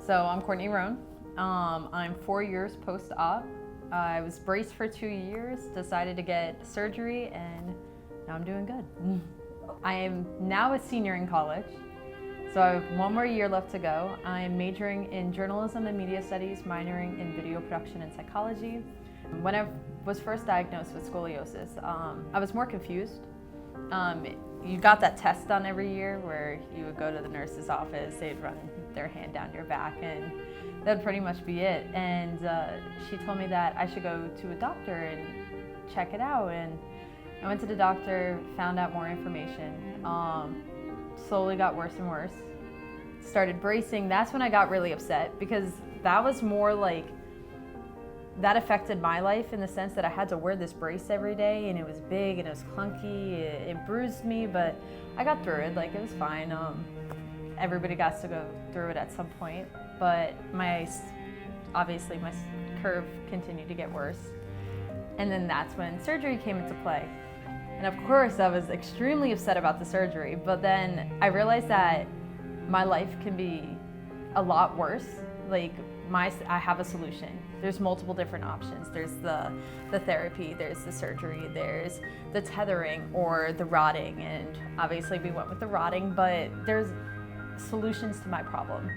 So I'm Courtney Roan. I'm 4 years post-op. I was braced for 2 years, decided to get surgery, and now I'm doing good. I am now a senior in college, so I have 1 more year left to go. I'm majoring in journalism and media studies, minoring in video production and psychology. When I was first diagnosed with scoliosis, I was more confused. You got that test done every year where you would go to the nurse's office, they'd run their hand down your back, and that'd pretty much be it. And she told me that I should go to a doctor and check it out. And I went to the doctor, found out more information, slowly got worse and worse. Started bracing. That's when I got really upset, because that was more like, that affected my life in the sense that I had to wear this brace every day, and it was big and it was clunky. It bruised me, but I got through it. Like, it was fine. Everybody got to go through it at some point, but obviously my curve continued to get worse. And then that's when surgery came into play. And of course I was extremely upset about the surgery, but then I realized that my life can be a lot worse. Like, I have a solution. There's multiple different options. There's the therapy, there's the surgery, there's the tethering or the rodding, and obviously we went with the rodding, but there's solutions to my problem.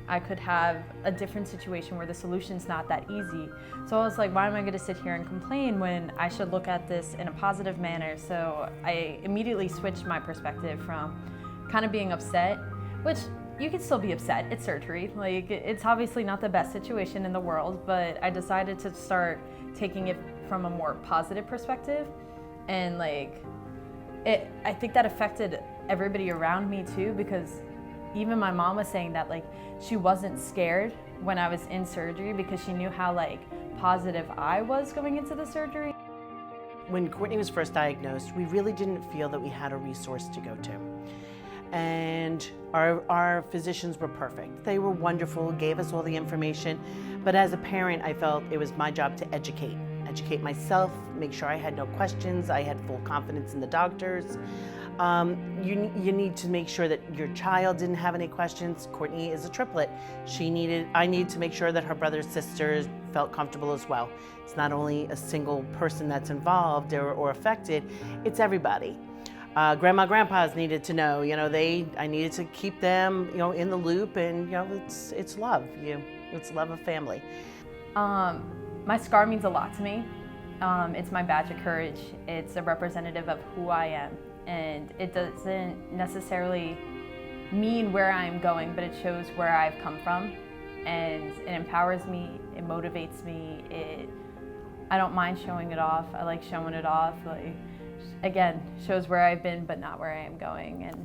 I could have a different situation where the solution's not that easy. So I was like, why am I gonna sit here and complain when I should look at this in a positive manner? So I immediately switched my perspective from kind of being upset, which you can still be upset, it's surgery. Like, it's obviously not the best situation in the world, but I decided to start taking it from a more positive perspective. And I think that affected everybody around me too, because even my mom was saying that she wasn't scared when I was in surgery because she knew how positive I was going into the surgery. When Courtney was first diagnosed, we really didn't feel that we had a resource to go to. And our physicians were perfect. They were wonderful, gave us all the information, but as a parent, I felt it was my job to educate myself, make sure I had no questions, I had full confidence in the doctors. You need to make sure that your child didn't have any questions. Courtney is a triplet. I needed to make sure that her brothers, sisters felt comfortable as well. It's not only a single person that's involved or affected, it's everybody. Grandma, grandpas needed to know, I needed to keep them, in the loop, and it's love. It's love of family. My scar means a lot to me. It's my badge of courage. It's a representative of who I am, and it doesn't necessarily mean where I'm going, but it shows where I've come from, and it empowers me. It motivates me. I don't mind showing it off. I like showing it off. Again, shows where I've been, but not where I am going. And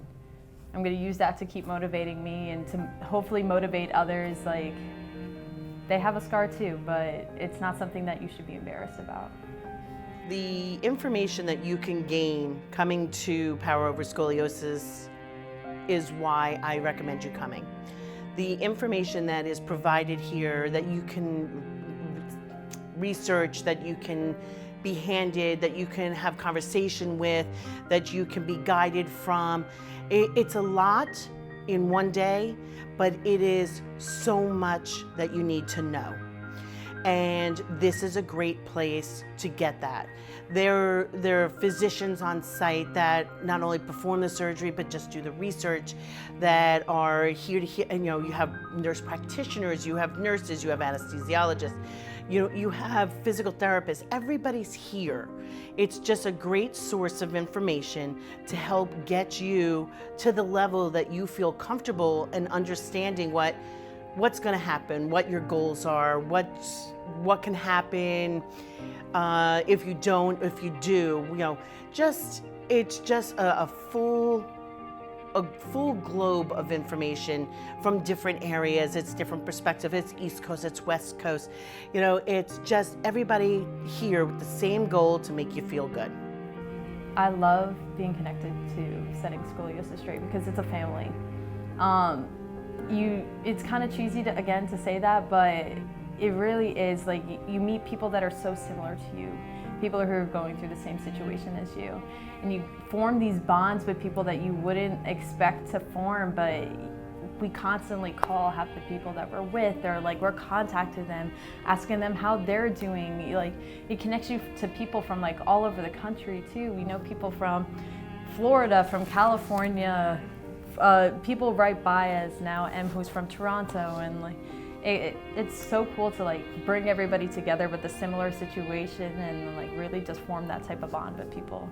I'm going to use that to keep motivating me and to hopefully motivate others. They have a scar too, but it's not something that you should be embarrassed about. The information that you can gain coming to Power Over Scoliosis is why I recommend you coming. The information that is provided here that you can research, that you can be handed, that you can have conversation with, that you can be guided from. It's a lot in one day, but it is so much that you need to know. And this is a great place to get that. There are physicians on site that not only perform the surgery, but just do the research, that are here to hear, and you have nurse practitioners, you have nurses, you have anesthesiologists, you have physical therapists. Everybody's here. It's just a great source of information to help get you to the level that you feel comfortable and understanding what's going to happen, what your goals are, what can happen if you don't, if you do. It's just a full globe of information from different areas. It's different perspective. It's East Coast, it's West Coast. It's just everybody here with the same goal to make you feel good. I love being connected to Setting Scoliosis Straight because it's a family. It's kind of cheesy to say that, but it really is. You meet people that are so similar to you, people who are going through the same situation as you, and you form these bonds with people that you wouldn't expect to form, but we constantly call half the people that we're with, or like we're contacting them, asking them how they're doing. Like it connects you to people from like all over the country too. We know people from Florida, from California, people right by us now, who's from Toronto, and like it's so cool to like bring everybody together with a similar situation and like really just form that type of bond with people.